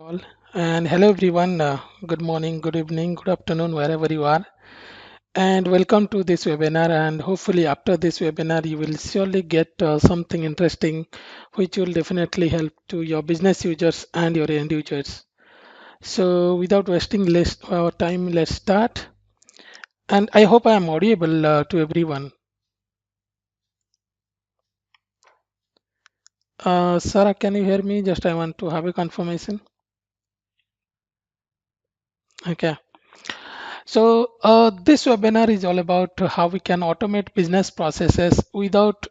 All. And hello everyone. Good morning, good evening, good afternoon, wherever you are. And welcome to this webinar. And hopefully, after this webinar, you will surely get something interesting, which will definitely help to your business users and your end users. So, without wasting less our time, let's start. And I hope I am audible to everyone. Sarah, can you hear me? Just I want to have a confirmation. Okay. So this webinar is all about how we can automate business processes without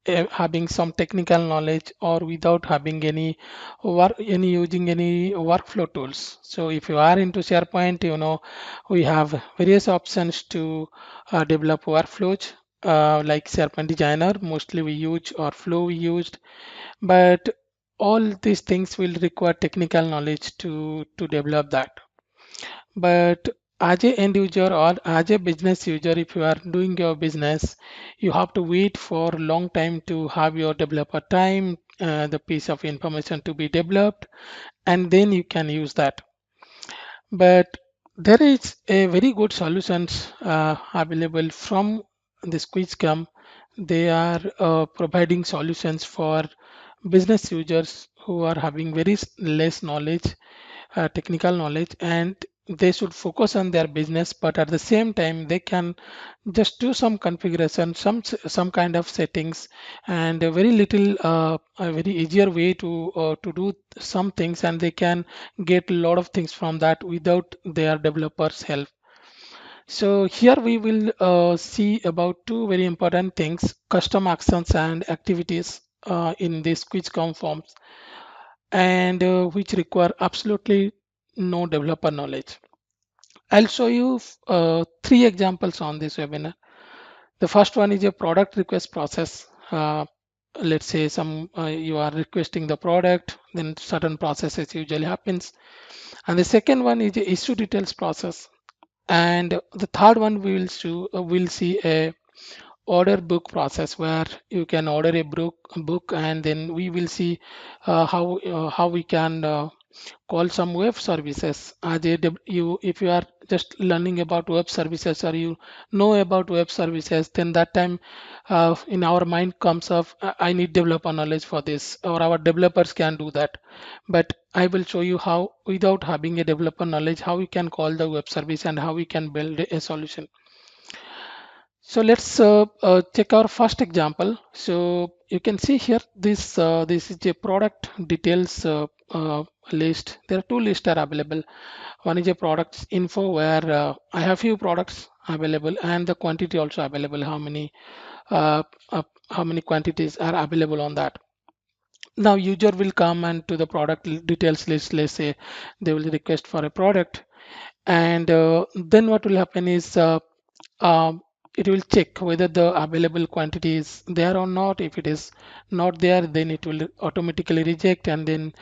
having some technical knowledge or without having any using any workflow tools. So if you are into SharePoint, we have various options to develop workflows like SharePoint Designer. Mostly we use or Flow we used, but all these things will require technical knowledge to develop that. But as a end user or as a business user, if you are doing your business, you have to wait for a long time to have your developer time, the piece of information to be developed, and then you can use that. But there is a very good solutions available from this QuizCam. They are providing solutions for business users who are having very less knowledge, technical knowledge, and they should focus on their business, but at the same time they can just do some configuration, some kind of settings, and a very little a very easier way to do some things, and they can get a lot of things from that without their developers help. So here we will see about two very important things: custom actions and activities in these QuizCom forms, and which require absolutely no developer knowledge. I'll show you three examples on this webinar. The first one is a product request process. Let's say you are requesting the product, then certain processes usually happens. And the second one is the issue details process. And the third one we'll see a order book process where you can order a book, and then we will see how we can call some web services. If you are just learning about web services or you know about web services, then that time in our mind comes up, I need developer knowledge for this, or our developers can do that. But I will show you how, without having a developer knowledge, how we can call the web service and how we can build a solution. So let's check our first example. So you can see here this is a product details list. There are two lists are available. One is a products info where I have few products available and the quantity also available. Uh, how many quantities are available on that. Now user will come and to the product details list. Let's say they will request for a product, and then what will happen is um, it will check whether the available quantity is there or not. If it is not there, then it will automatically reject, and then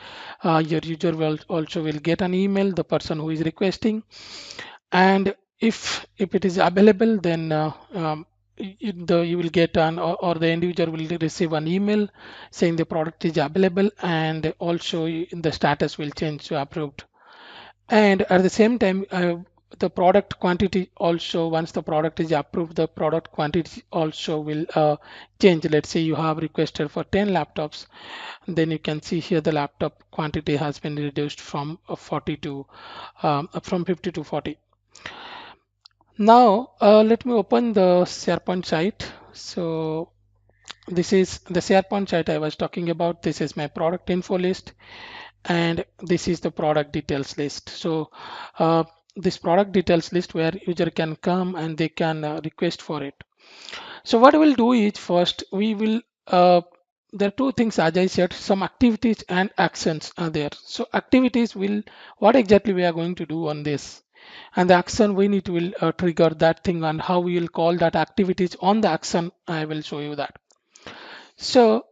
your user will also will get an email, the person who is requesting. And if it is available, then you will get or the end user will receive an email saying the product is available, and also the status will change to approved. And at the same time, the product quantity also, once the product is approved, the product quantity also will change. Let's say you have requested for 10 laptops, then you can see here the laptop quantity has been reduced from 40 to from 50 to 40. Now let me open the SharePoint site. So this is the SharePoint site I was talking about. This is my product info list, and this is the product details list. So this product details list where user can come and they can request for it. So what we'll do is, first we will there are two things, as I said, some activities and actions are there. So activities will, what exactly we are going to do on this, and the action we need to will trigger that thing, and how we will call that activities on the action, I will show you that. So,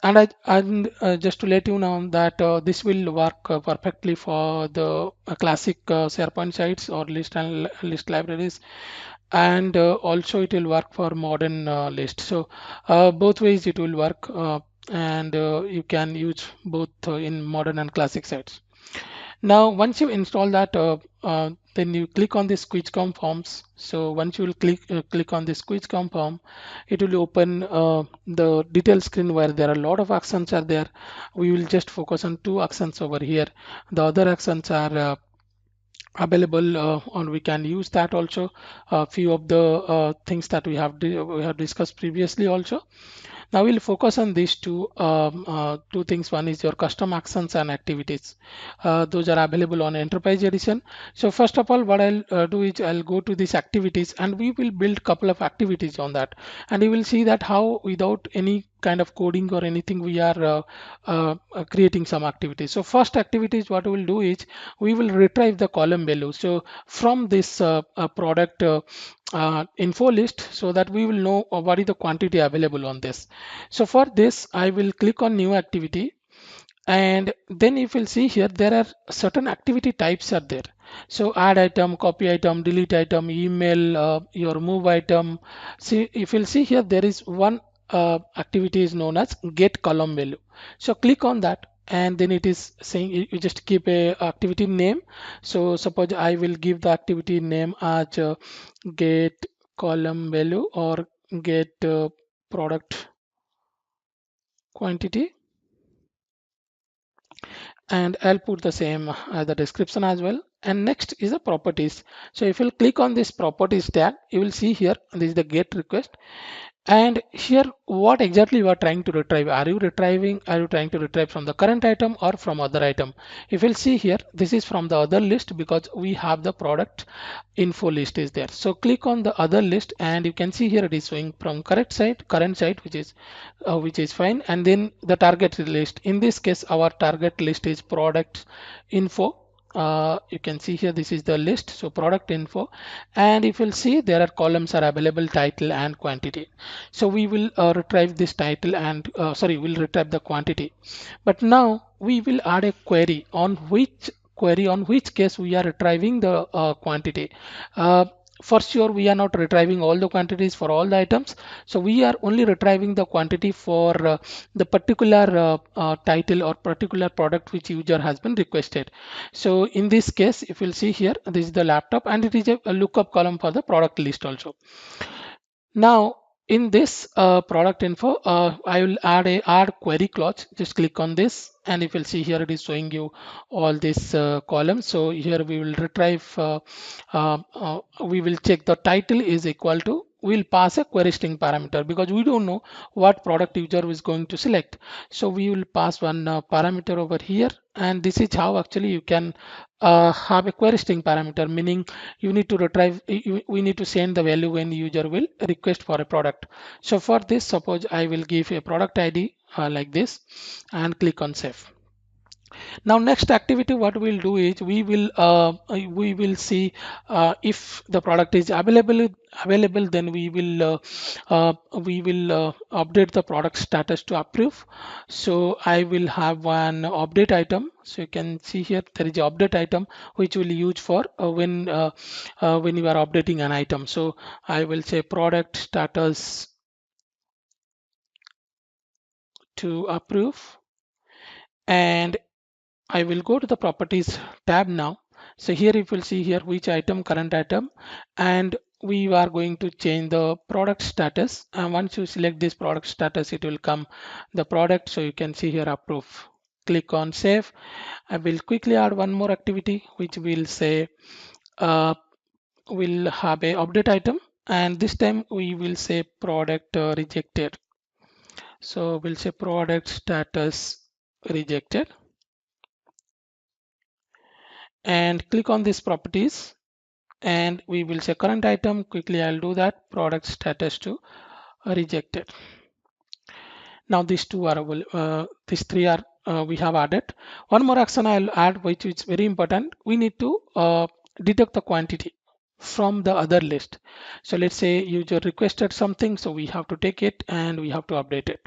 and just to let you know that this will work perfectly for the classic SharePoint sites or list and list libraries, and also it will work for modern list. So both ways it will work, and you can use both in modern and classic sites. Now, once you install that, then you click on this QuizzCom forms. So once you will click on this QuizzCom form, it will open the detail screen where there are a lot of actions are there. We will just focus on two actions over here. The other actions are available and we can use that also. A few of the things that we have discussed previously also. Now we'll focus on these two things. One is your custom actions and activities. Those are available on Enterprise Edition. So first of all, what I'll do is I'll go to these activities and we will build couple of activities on that. And you will see that how without any kind of coding or anything we are creating some activities. So first activities what we will do is we will retrieve the column value. So from this product info list, so that we will know what is the quantity available on this. So for this, I will click on new activity, and then if you'll see here, there are certain activity types are there. So add item, copy item, delete item, email, your move item. See, if you'll see here, there is one activity is known as get column value. So click on that, and then it is saying you just keep a activity name. So suppose I will give the activity name as get column value or get product quantity, and I'll put the same as the description as well. And next is the properties. So if you'll click on this properties tab, you will see here this is the get request. And here, what exactly you are trying to retrieve? Are you trying to retrieve from the current item or from other item? If you'll see here, this is from the other list because we have the product info list is there. So click on the other list and you can see here it is showing from current site, which is fine. And then the target list. In this case, our target list is product info. You can see here this is the list, so product info, and if you'll see there are columns are available, title and quantity. So we will retrieve this title and we'll retrieve the quantity. But now we will add a query on which case we are retrieving the quantity. uh, for sure we are not retrieving all the quantities for all the items, so we are only retrieving the quantity for the particular title or particular product which user has been requested. So in this case, if you'll see here, this is the laptop and it is a lookup column for the product list also. Now in this product info, I will add a add query clause. Just click on this, and if you'll see here, it is showing you all these columns. So here we will retrieve, we will check the title is equal to, we'll pass a query string parameter because we don't know what product user is going to select. So we will pass one parameter over here, and this is how actually you can have a query string parameter, meaning you need to retrieve, we need to send the value when user will request for a product. So for this, suppose I will give a product ID like this and click on save. Now next activity what we'll do is we will see if the product is available, then we will update the product status to approve. So I will have one update item. So you can see here there is a update item which will use for when you are updating an item. So I will say product status to approve, and I will go to the properties tab now. So here you will see here which item, current item, and we are going to change the product status. And once you select this product status, it will come the product. So you can see here approve. Click on save. I will quickly add one more activity, which will say we'll have a update item, and this time we will say product rejected. So we'll say product status rejected, and click on these properties, and we will say current item. Quickly I'll do that, product status to rejected. Now these two are these three are we have added. One more action I'll add, which is very important. We need to detect the quantity from the other list. So let's say user requested something, so we have to take it and we have to update it.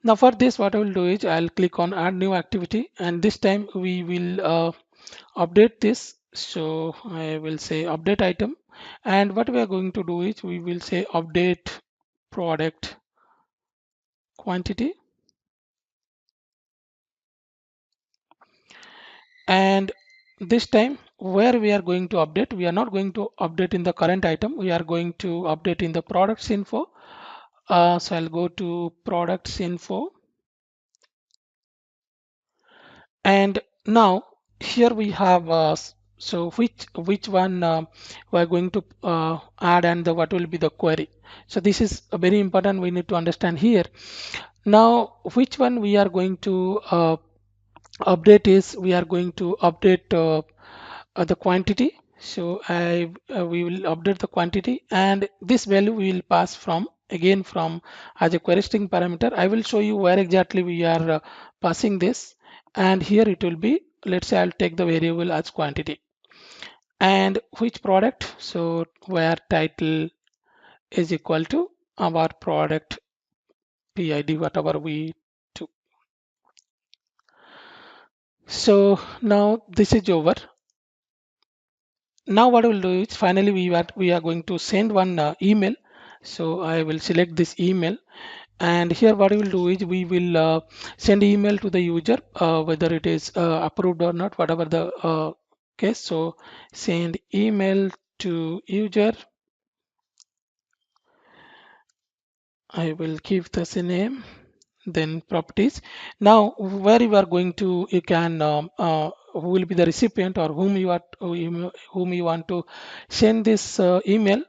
Now for this, what I will do is I'll click on add new activity, and this time we will update this. So I will say update item, and what we are going to do is we will say update product quantity, And this time where we are going to update, we are not going to update in the current item, we are going to update in the products info. So I'll go to products info, and now here we have so which one we are going to add, and what will be the query. So this is very important, we need to understand here. Now which one we are going to update is, we are going to update the quantity. So we will update the quantity, and this value we will pass from again from as a query string parameter. I will show you where exactly we are passing this, and here it will be, let's say I'll take the variable as quantity, and which product, so where title is equal to our product PID, whatever we took. So now this is over. Now what we'll do is, finally we are going to send one email. So I will select this email, and here what we will do is, we will send email to the user, whether it is approved or not, whatever the case. So send email to user. I will give this a name, then properties. Now where you are going to, you can who will be the recipient, or whom you want to send this email.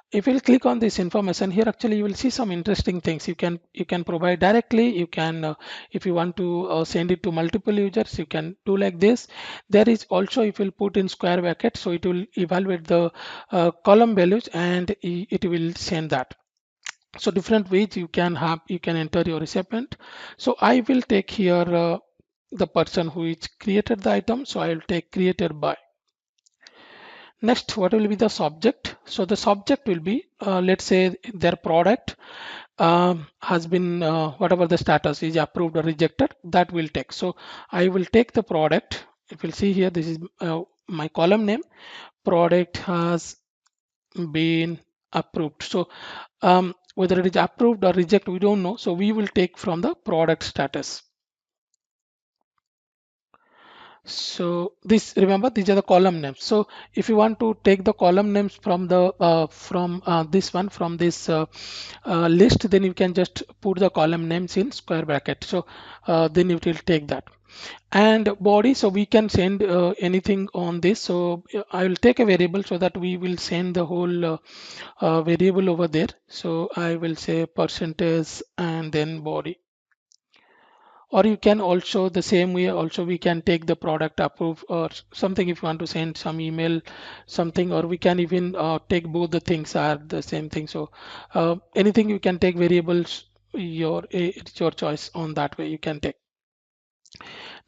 If you click on this information here, actually you will see some interesting things. You can provide directly, you can if you want to send it to multiple users, you can do like this. There is also, if you put in square bracket, so it will evaluate the column values, and it will send that. So different ways you can enter your recipient. So I will take here the person who is created the item, so I will take created by. Next, what will be the subject? So the subject will be, let's say their product has been whatever the status is, approved or rejected, that will take. So I will take the product. If you'll see here, this is my column name, product has been approved. So whether it is approved or reject, we don't know, so we will take from the product status. So this, remember, these are the column names. So if you want to take the column names from the this one, from this list, then you can just put the column names in square bracket. So then it will take that. And body, so we can send anything on this. So I will take a variable, so that we will send the whole variable over there. So I will say percentage and then body. Or you can also, the same way also, we can take the product approve or something, if you want to send some email something, or we can even take both the things are the same thing. So anything you can take variables, it's your choice. On that way you can take.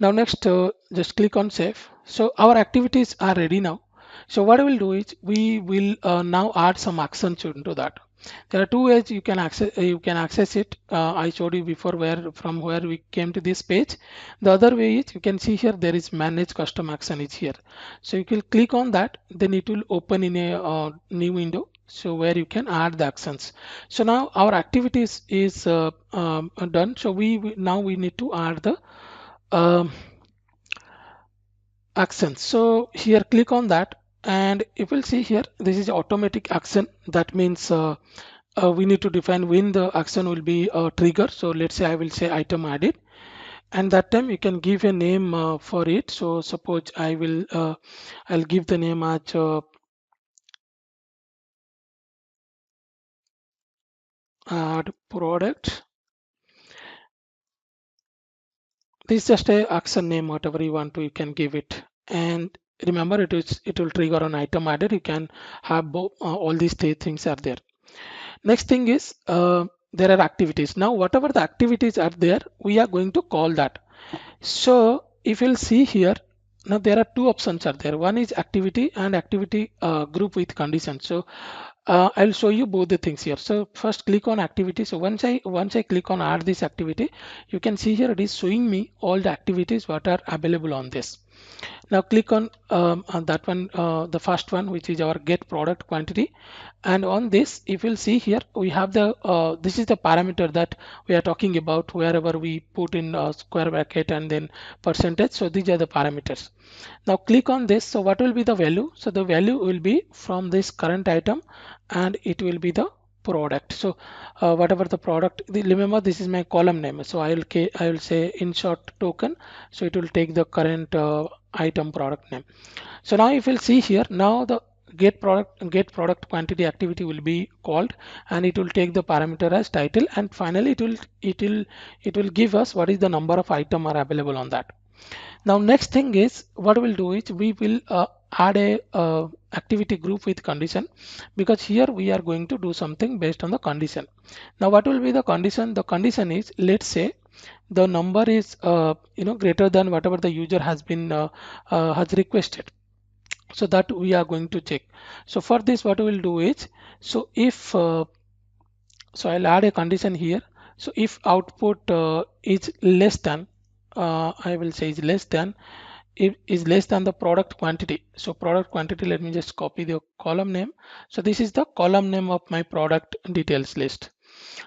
Now next, just click on save. So our activities are ready now. So what I will do is, we will now add some actions into that. There are two ways you can access it. I showed you before from where we came to this page. The other way is, you can see here there is manage custom action is here. So you can click on that, then it will open in a new window. So where you can add the actions. So now our activities is done. So now we need to add the um, action. So here click on that, and you will see here this is automatic action. That means we need to define when the action will be triggered. So let's say I will say item added, and that time you can give a name for it. So suppose I'll give the name as add product. This is just a action name, whatever you want to, you can give it. And remember, it will trigger on item added. You can have both all these three things are there. Next thing is there are activities. Now whatever the activities are there, we are going to call that. So if you'll see here, now there are two options are there. One is activity and activity group with condition. So I'll show you both the things here. So first click on activity. So once I click on add this activity, you can see here it is showing me all the activities what are available on this. Now click on that one, the first one, which is our get product quantity. And on this, if you'll see here, we have the this is the parameter that we are talking about, wherever we put in square bracket and then percentage. So these are the parameters. Now click on this. So what will be the value? So the value will be from this current item, and it will be the product. So whatever the product, remember this is my column name. So I will say insert token. So it will take the current item product name. So now if you'll see here, now the get product quantity activity will be called, and it will take the parameter as title, and finally it will give us what is the number of item are available on that. Now next thing is, what we'll do is we will add a activity group with condition, because here we are going to do something based on the condition. Now what will be the condition? The condition is, let's say the number is greater than whatever the user has requested. So that we are going to check. So for this, what we will do is, so if so I'll add a condition here. So if output is less than, I will say is less than, if is less than the product quantity. So product quantity, let me just copy the column name. So this is the column name of my product details list.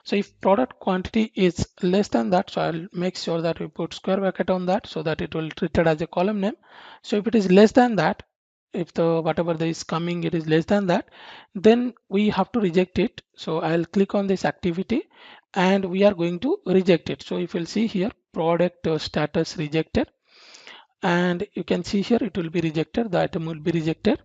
So if product quantity is less than that, so I'll make sure that we put square bracket on that, so that it will treat it as a column name. So if it is less than that, if the whatever there is coming, it is less than that, then we have to reject it. So I'll click on this activity, and we are going to reject it. So if you'll see here, product status rejected, and you can see here it will be rejected, the item will be rejected.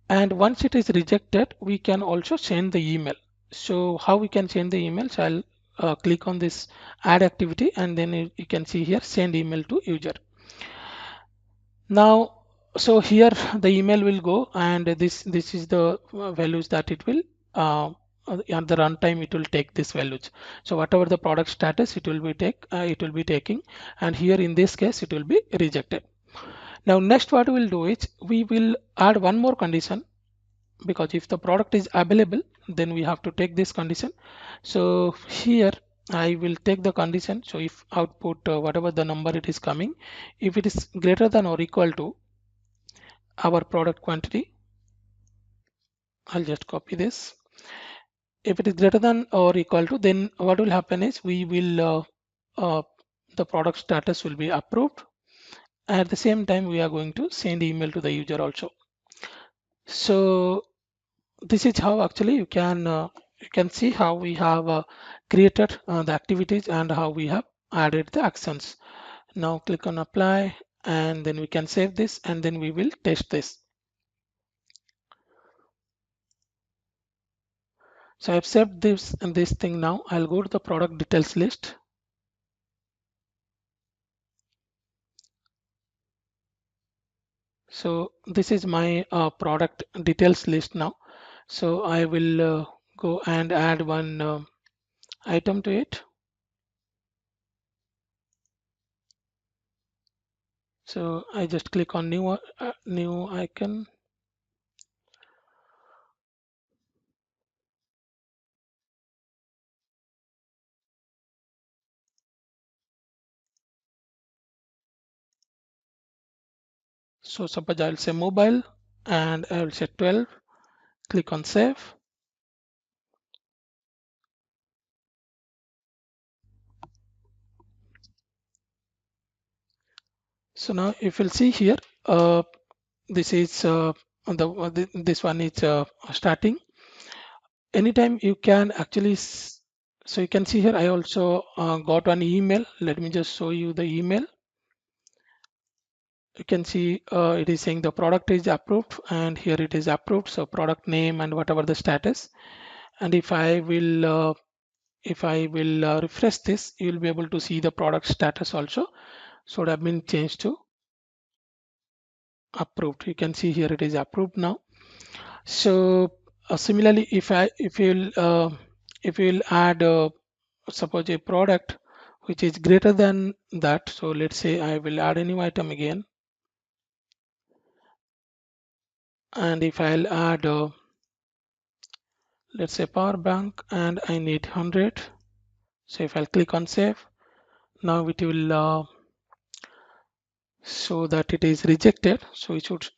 And once it is rejected, we can also send the email. So how we can send the email? So I'll click on this add activity, and then you can see here send email to user. Now, so here the email will go, and this is the values that it will at the runtime it will take this values. So whatever the product status, it will be taking, and here in this case it will be rejected. Now next what we'll do is we will add one more condition, because if the product is available, then we have to take this condition. So here I will take the condition. So if output whatever the number it is coming, if it is greater than or equal to our product quantity, I'll just copy this. If it is greater than or equal to, then what will happen is we will the product status will be approved. At the same time, we are going to send email to the user also. So this is how actually you can see how we have created the activities and how we have added the actions. Now click on apply, and then we can save this, and then we will test this. So I've saved this and this thing. Now I'll go to the product details list. So this is my product details list now. So I will go and add one item to it. So I just click on new icon. So suppose I'll say mobile, and I will say 12. Click on save. So now if you'll see here, this is this one is starting. Anytime you can actually so you can see here, I also got one email. Let me just show you the email. You can see it is saying the product is approved, and here it is approved. So product name and whatever the status. And if I will refresh this, you'll be able to see the product status also. So it have been changed to approved. You can see here it is approved now. So similarly, if you'll add suppose a product which is greater than that. So let's say I will add a new item again, and if I'll add let's say power bank, and I need 100. So if I'll click on save, now it will so that it is rejected. So it should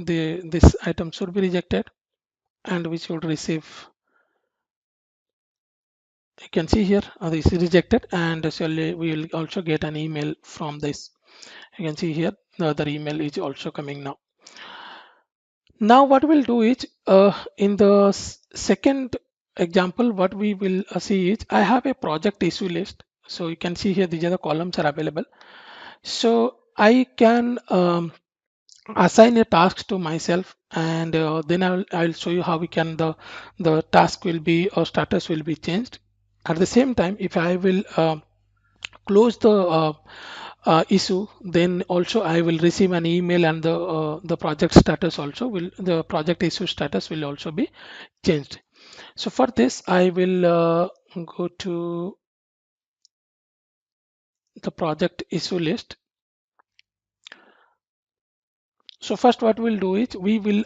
this item should be rejected, and we should receive, you can see here, this is rejected, and so we will also get an email from this. You can see here the other email is also coming now. Now what we'll do is, in the second example, what we will see is I have a project issue list. So you can see here these are the columns are available. So I can assign a task to myself, and then I'll show you how we can the task will be, or status will be changed. At the same time, if I will close the issue, then also I will receive an email, and the project status also will, the project issue status will also be changed. So for this I will go to the project issue list. So first what we'll do is we will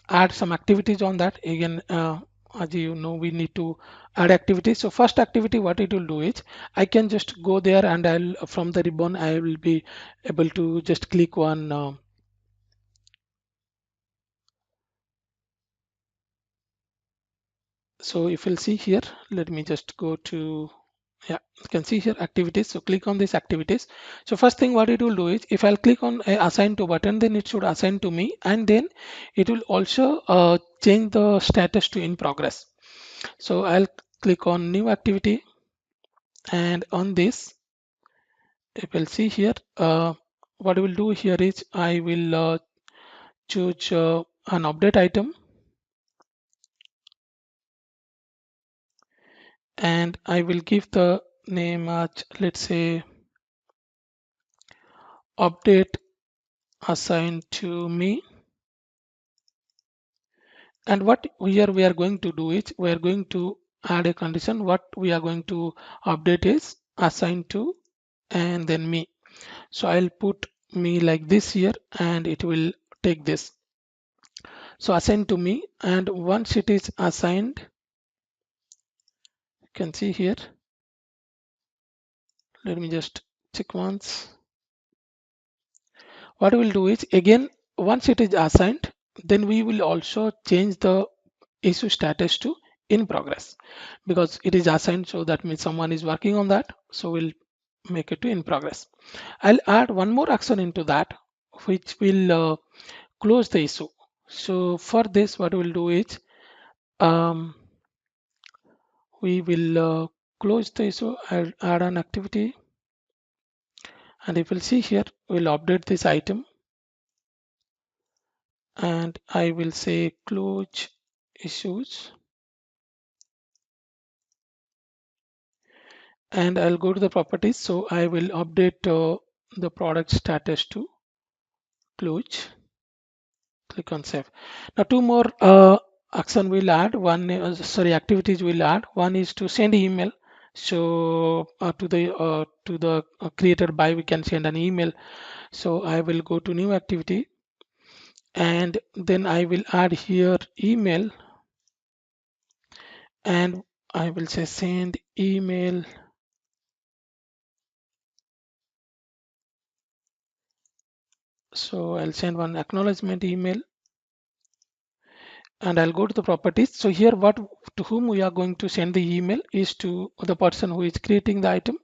add some activities on that. Again, as you know, we need to add activities. So first activity, what it will do is I can just go there, and I'll, from the ribbon, I will be able to just click on so if you'll see here, let me just go to, yeah, you can see here activities. So click on these activities. So first thing what it will do is, if I'll click on a assign to button, then it should assign to me, and then it will also change the status to in progress. So I'll click on new activity, and on this, if you'll see here, what I will do here is I will choose an update item, and I will give the name as, let's say, update assigned to me. And what here we are going to do is we are going to add a condition. What we are going to update is assigned to and then me. So I'll put me like this here, and it will take this. So assigned to me, and once it is assigned, you can see here. Let me just check once. What we will do is, again, once it is assigned, then we will also change the issue status to in progress, because it is assigned, so that means someone is working on that. So we'll make it to in progress. I'll add one more action into that, which will close the issue. So for this, what we'll do is we will close the issue. I'll add an activity, and if you'll see here, we'll update this item, and I will say close issues, and I'll go to the properties. So I will update the product status to close. Click on save. Now two more action will add. One sorry, activities will add. One is to send email. So to the created by, we can send an email. So I will go to new activity, and then I will add here email, and I will say send email. So I'll send one acknowledgement email, and I'll go to the properties. So here, what to whom we are going to send the email is to the person who is creating the item.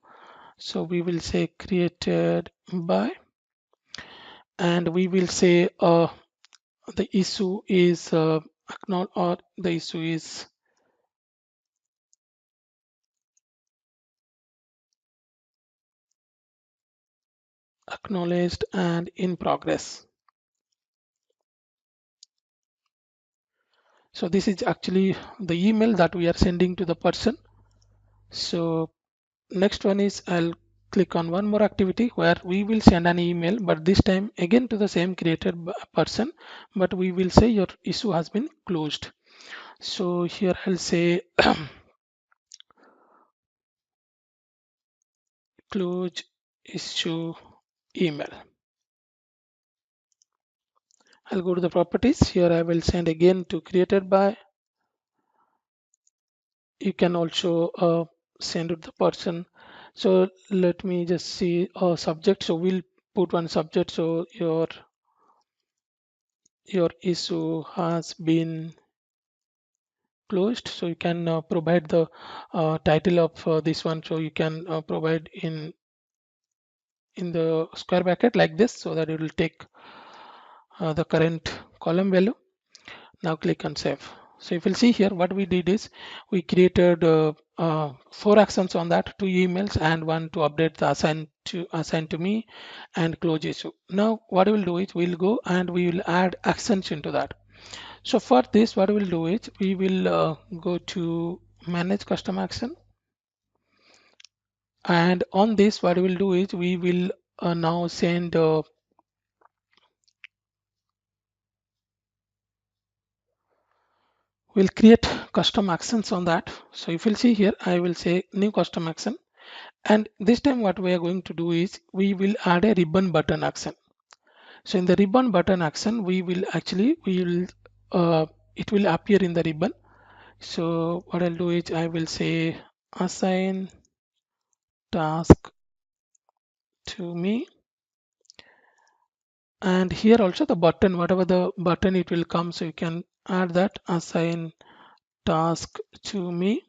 So we will say created by, and we will say the issue is or the issue is acknowledged and in progress. So this is actually the email that we are sending to the person. So next one is, I'll click on one more activity where we will send an email, but this time again to the same created person, but we will say your issue has been closed. So here I'll say close issue email. I'll go to the properties. Here I will send again to created by. You can also send to the person. So let me just see subject. So we'll put one subject, so your issue has been closed. So you can provide the title of this one, so you can provide in the square bracket like this, so that it will take the current column value. Now click on save. So if you'll see here, what we did is we created 4 actions on that, 2 emails and one to update the assign to me and close issue. Now what we'll do is we'll go and we will add actions into that. So for this, what we'll do is we will go to manage custom action, and on this what we'll do is we will now send we'll create custom actions on that. So if you'll see here, I will say new custom action, and this time what we are going to do is we will add a ribbon button action. So in the ribbon button action, we will it will appear in the ribbon. So what I'll do is I will say assign task to me, and here also the button, whatever the button it will come, so you can add that assign task to me.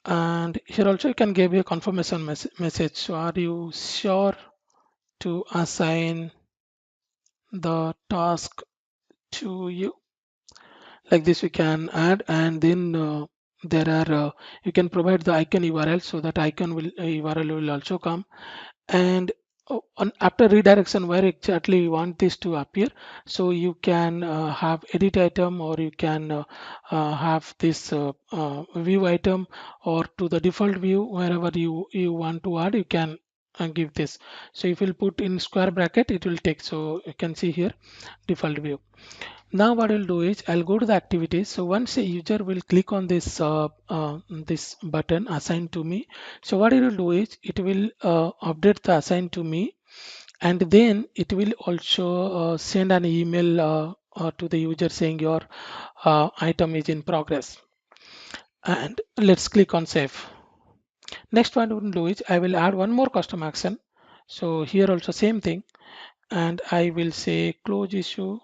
And here also you can give a confirmation message. So are you sure to assign the task to you? Like this we can add, and then there are you can provide the icon URL, so that icon will URL will also come. And after redirection, where exactly you want this to appear, so you can have edit item, or you can have this view item, or to the default view, wherever you want to add, you can give this. So if you put in square bracket, it will take, so you can see here default view. Now what I'll do is I'll go to the activities. So once a user will click on this button assign to me, so what it will do is it will update the assign to me, and then it will also send an email to the user saying your item is in progress. And let's click on save. Next what I will do is I will add one more custom action. So here also same thing, and I will say close issue.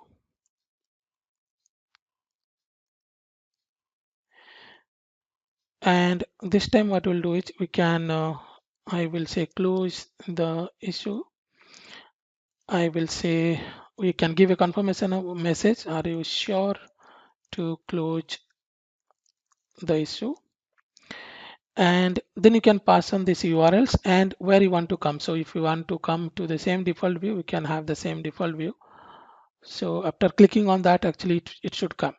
And this time what we'll do is we can I will say close the issue. I will say we can give a confirmation of message, are you sure to close the issue? And then you can pass on these URLs and where you want to come. So if you want to come to the same default view, we can have the same default view. So after clicking on that, actually it should come.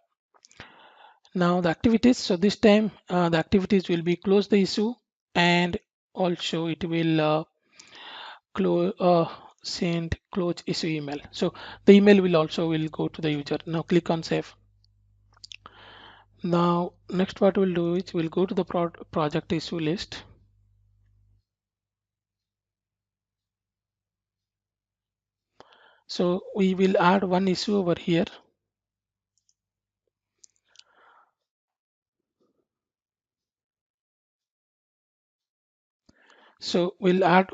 Now the activities, so this time the activities will be close the issue, and also it will send close issue email. So the email will also will go to the user. Now click on save. Now next what we'll do is we'll go to the project issue list. So we will add one issue over here. So we'll add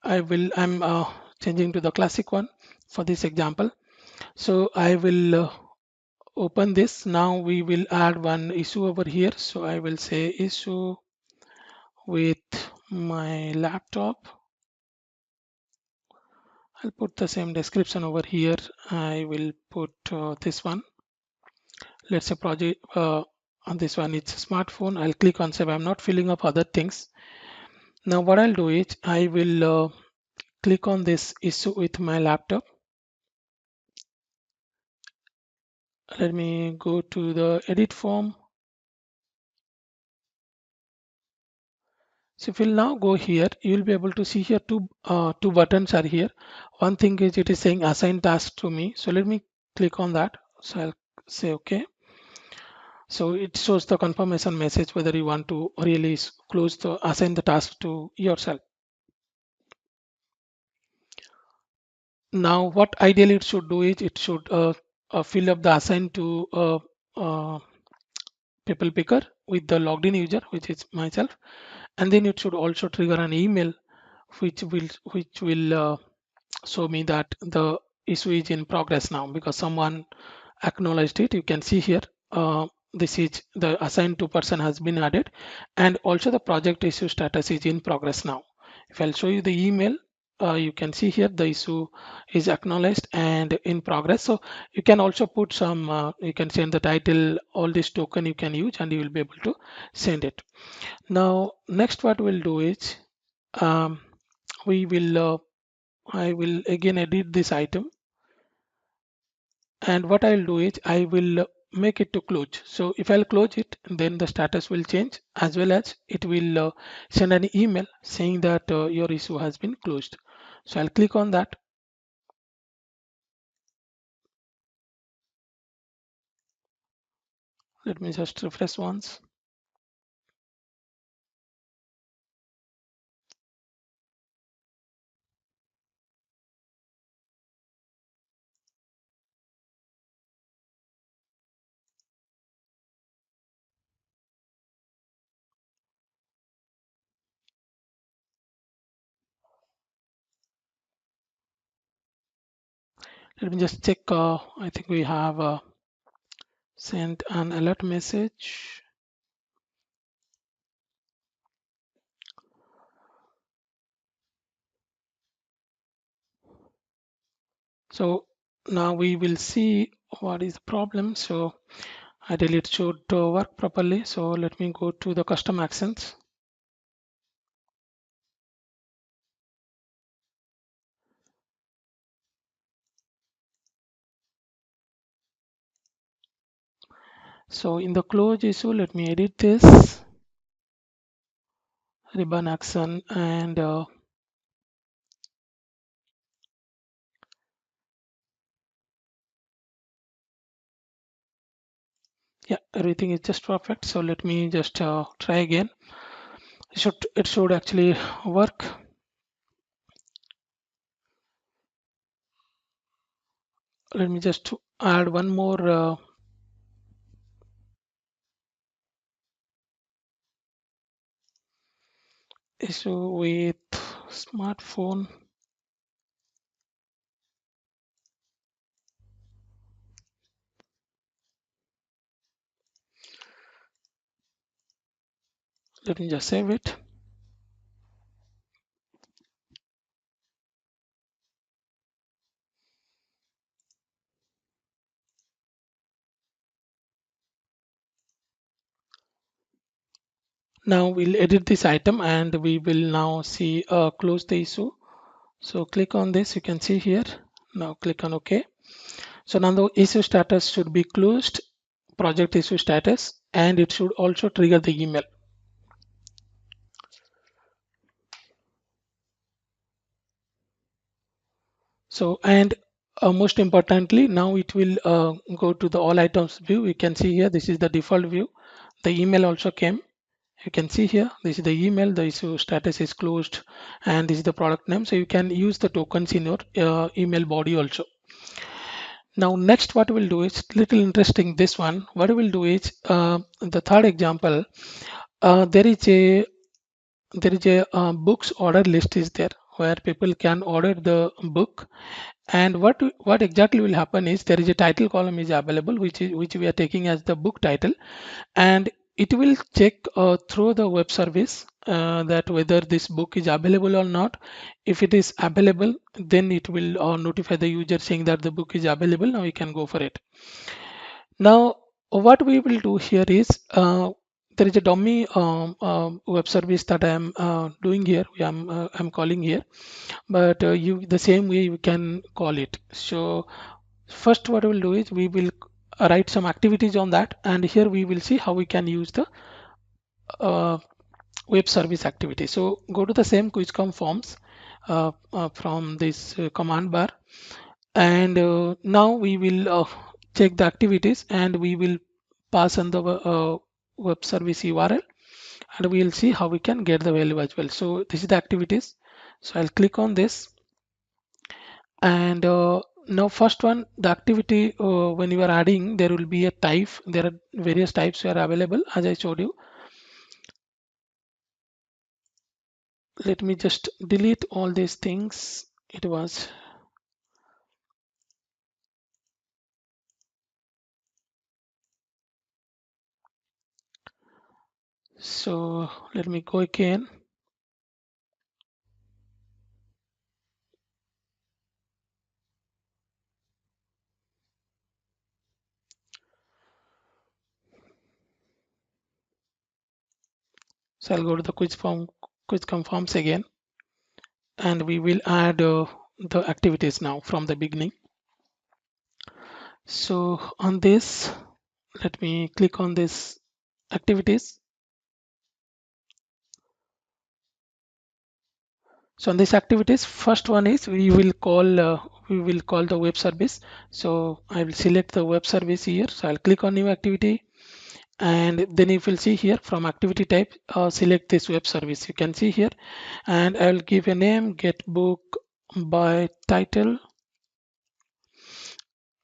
I'm changing to the classic one for this example. So I will open this. Now we will add one issue over here. So I will say issue with my laptop. I'll put the same description over here. I will put this one. Let's say project on this one, it's a smartphone. I'll click on save. I'm not filling up other things. Now what I'll do is I will click on this issue with my laptop. Let me go to the edit form. So if you'll now go here, you'll be able to see here two buttons are here. One thing is it is saying assign task to me. So let me click on that. So I'll say okay. So it shows the confirmation message whether you want to really assign the task to yourself. Now what ideally it should do is it should fill up the assign to people picker with the logged in user, which is myself, and then it should also trigger an email which will show me that the issue is in progress now because someone acknowledged it. You can see here, this is the assigned to person has been added, and also the project issue status is in progress now. If I'll show you the email, you can see here the issue is acknowledged and in progress. So you can also put some, you can send the title, all this token you can use, and you will be able to send it. Now, next what we'll do is, um, we will, I will again edit this item, and what I'll do is I will make it to close. So if I'll close it, then the status will change, as well as it will send an email saying that your issue has been closed. So I'll click on that. Let me just refresh once. Let me just check. I think we have sent an alert message. So now we will see what is the problem. So ideally it should work properly. So let me go to the custom actions. So in the close issue, let me edit this ribbon action, and yeah, everything is just perfect. So let me just try again. It should actually work. Let me just add one more issue with smartphone. Let me just save it. Now we'll edit this item, and we will now see close the issue. So click on this, you can see here. Now click on OK. So now the issue status should be closed, project issue status, and it should also trigger the email. So, and most importantly, now it will go to the all items view. You can see here, this is the default view. The email also came. You can see here, this is the email, the issue status is closed, and this is the product name. So you can use the tokens in your email body also. Now, next, what we'll do is little interesting. This one, what we'll do is the third example. There is a books order list is there where people can order the book, and what exactly will happen is there is a title column is available, which we are taking as the book title, and it will check through the web service that whether this book is available or not. If it is available, then it will notify the user saying that the book is available. Now you can go for it. Now, what we will do here is there is a dummy web service that I am doing here. I'm calling here, but you the same way you can call it. So first, what we'll do is we will write some activities on that, and here we will see how we can use the uh, web service activity. So go to the same QuizCom forms from this command bar, and now we will check the activities, and we will pass on the web service URL, and we will see how we can get the value as well. So this is the activities. So I'll click on this, and now first one, the activity, when you are adding, there will be a type. There are various types are available as I showed you. Let me just delete all these things. It was So let me go again. So I'll go to the quiz forms again, and we will add the activities now from the beginning. So on this, let me click on this activities. So on this activities, first one is we will call the web service. So I will select the web service here. So I'll click on new activity, and then if you'll see here from activity type, select this web service. You can see here, and I will give a name, get book by title.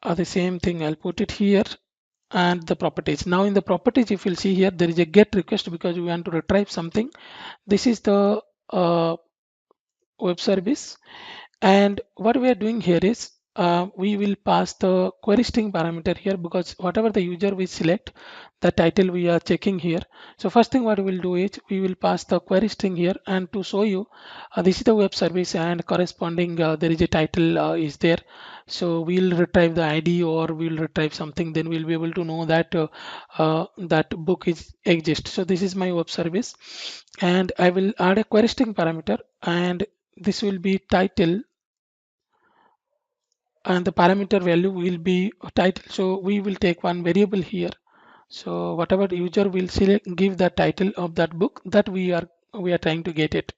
The same thing, I'll put it here, and the properties. Now in the properties, if you'll see here, there is a get request because we want to retrieve something. This is the web service. And what we are doing here is we will pass the query string parameter here, because whatever the user we select, the title we are checking here. So first thing what we will do is we will pass the query string here, and to show you this is the web service and corresponding there is a title is there. So we'll retrieve the ID or we'll retrieve something, then we'll be able to know that that book is exist. So this is my web service, and I will add a query string parameter, and this will be title, and the parameter value will be title. So we will take one variable here. So whatever the user will select, give the title of that book that we are trying to get it.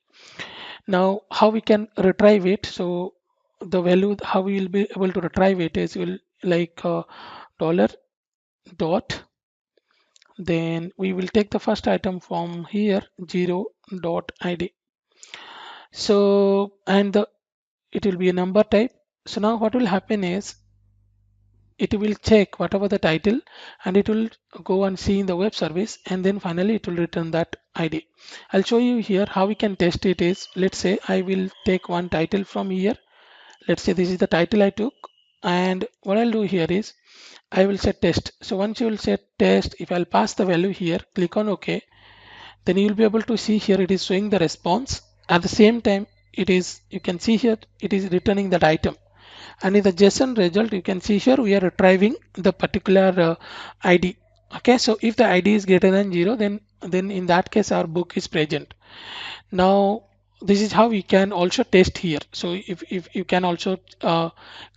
Now how we can retrieve it? So the value how we will be able to retrieve it is will like dollar dot, then we will take the first item from here 0 dot id. So and it will be a number type. So now what will happen is it will check whatever the title, and it will go and see in the web service, and then finally it will return that ID. I'll show you here how we can test it is, let's say I will take one title from here. Let's say this is the title I took, and what I'll do here is I will set test. So once you will set test, if I'll pass the value here, click on OK, then you'll be able to see here it is showing the response. At the same time, it is, you can see here it is returning that item. And in the JSON result, you can see here we are retrieving the particular ID. Okay, so if the ID is greater than 0, then in that case our book is present. Now this is how we can also test here. So if you can also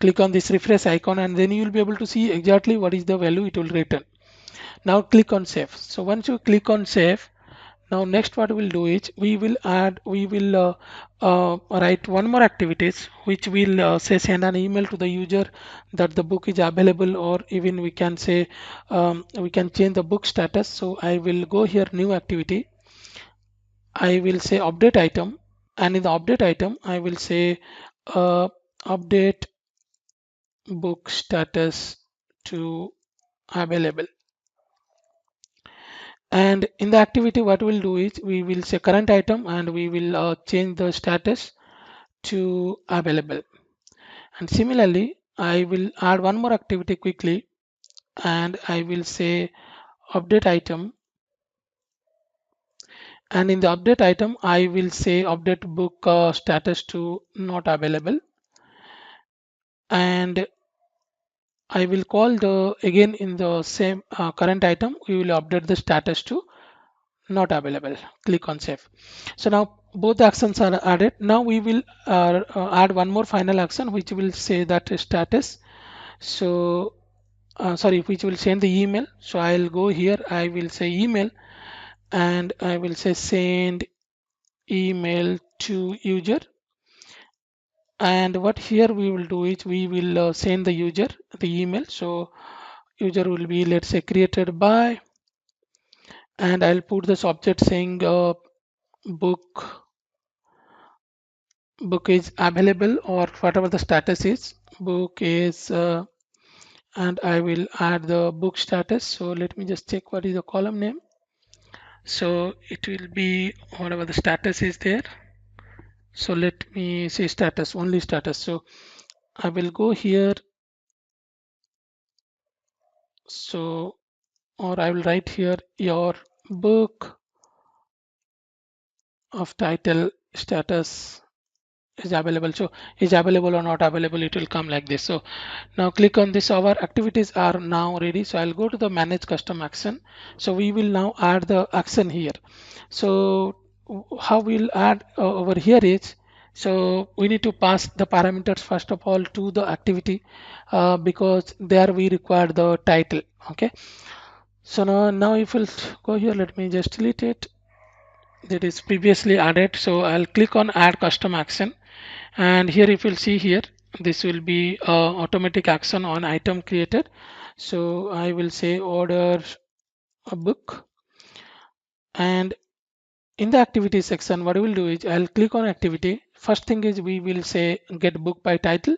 click on this refresh icon, and then you will be able to see exactly what is the value it will return. Now click on save. So once you click on save, now next what we'll do is we will write one more activities, which will say send an email to the user that the book is available, or even we can say we can change the book status. So I will go here new activity, I will say update item, and in the update item I will say update book status to available. And in the activity what we'll do is we will say current item, and we will change the status to available. And similarly I will add one more activity quickly, and I will say update item, and in the update item I will say update book status to not available. And I will call the again in the same current item, we will update the status to not available. Click on save. So now both actions are added. Now we will add one more final action, which will say that status. So sorry, which will send the email. So I'll go here, I will say email, and I will say send email to user. And what here we will do is we will send the user the email. So user will be, let's say, created by, and I'll put the subject saying book is available, or whatever the status is, book is and I will add the book status. So let me just check what is the column name. So it will be whatever the status is there. So let me say status, only status. So I will go here, so or I will write here your book of title status is available. So is available or not available, it will come like this. So now click on this. Our activities are now ready. So I'll go to the manage custom action. So we will now add the action here. So how we'll add over here is, so we need to pass the parameters first of all to the activity, because there we require the title. Okay, so now if we'll go here, let me just delete it, that is previously added. So I'll click on add custom action, and here if you'll see here, this will be automatic action on item created. So I will say order a book, and in the activity section what we will do is I'll click on activity. First thing is we will say get book by title.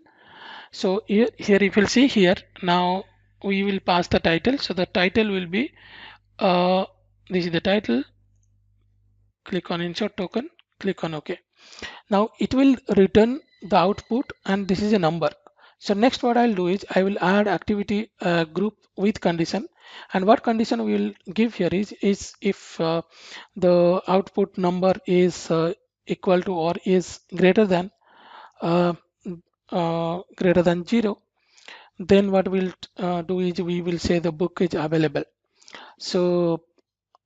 So here if you'll see here, now we will pass the title. So the title will be this is the title. Click on insert token, click on OK. Now it will return the output, and this is a number. So next what I'll do is I will add activity group with condition, and what condition we will give here is if the output number is equal to or is uh, greater than 0, then what we'll do is we will say the book is available. So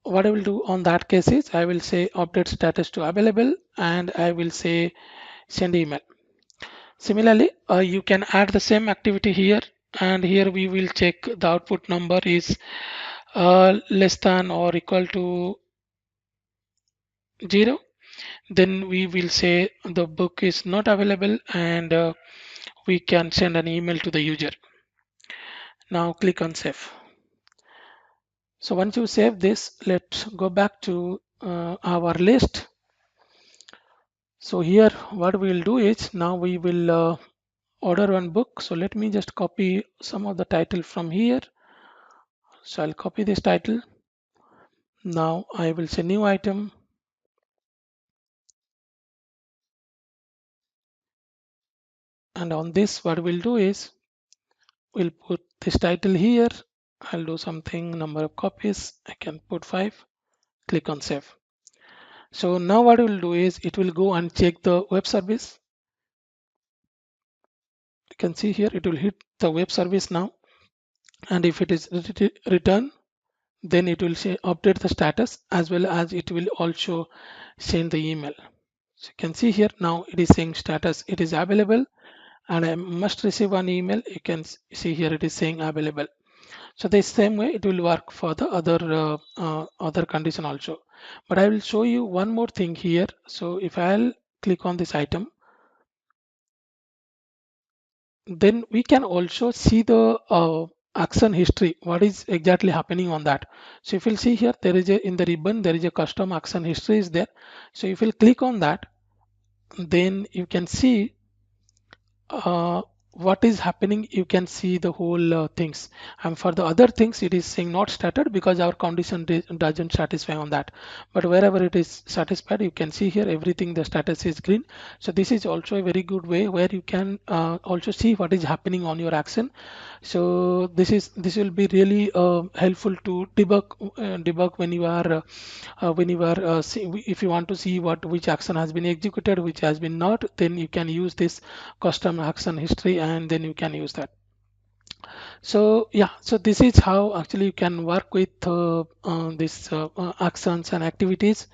what I will do on that case is I will say update status to available, and I will say send email. Similarly, you can add the same activity here, and here we will check the output number is less than or equal to 0. Then we will say the book is not available, and we can send an email to the user. Now click on save. So once you save this, let's go back to our list. So here what we will do is now we will order one book. So let me just copy some of the title from here. So I'll copy this title. Now I will say new item, and on this what we'll do is we'll put this title here. I'll do something, number of copies, I can put 5. Click on save. So now what we'll do is it will go and check the web service. You can see here it will hit the web service now, and if it is return, then it will say update the status, as well as it will also send the email. So you can see here now it is saying status, it is available, and I must receive an email. You can see here it is saying available. So the same way it will work for the other condition also. But I will show you one more thing here. So if I'll click on this item, then we can also see the action history, what is exactly happening on that. So if you'll see here, there is in the ribbon there is a custom action history is there. So if you'll click on that, then you can see uh, what is happening. You can see the whole things, and for the other things it is saying not started because our condition doesn't satisfy on that. But wherever it is satisfied, you can see here everything, the status is green. So this is also a very good way where you can also see what is happening on your action. So this will be really helpful to debug when you are if you want to see which action has been executed, which has been not, then you can use this custom action history, and then you can use that. So yeah, so this is how actually you can work with this actions and activities.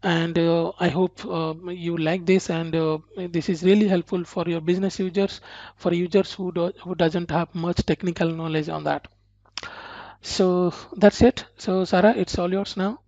And I hope you like this, and this is really helpful for your business users, for users who doesn't have much technical knowledge on that. So that's it. So Sarah, it's all yours now.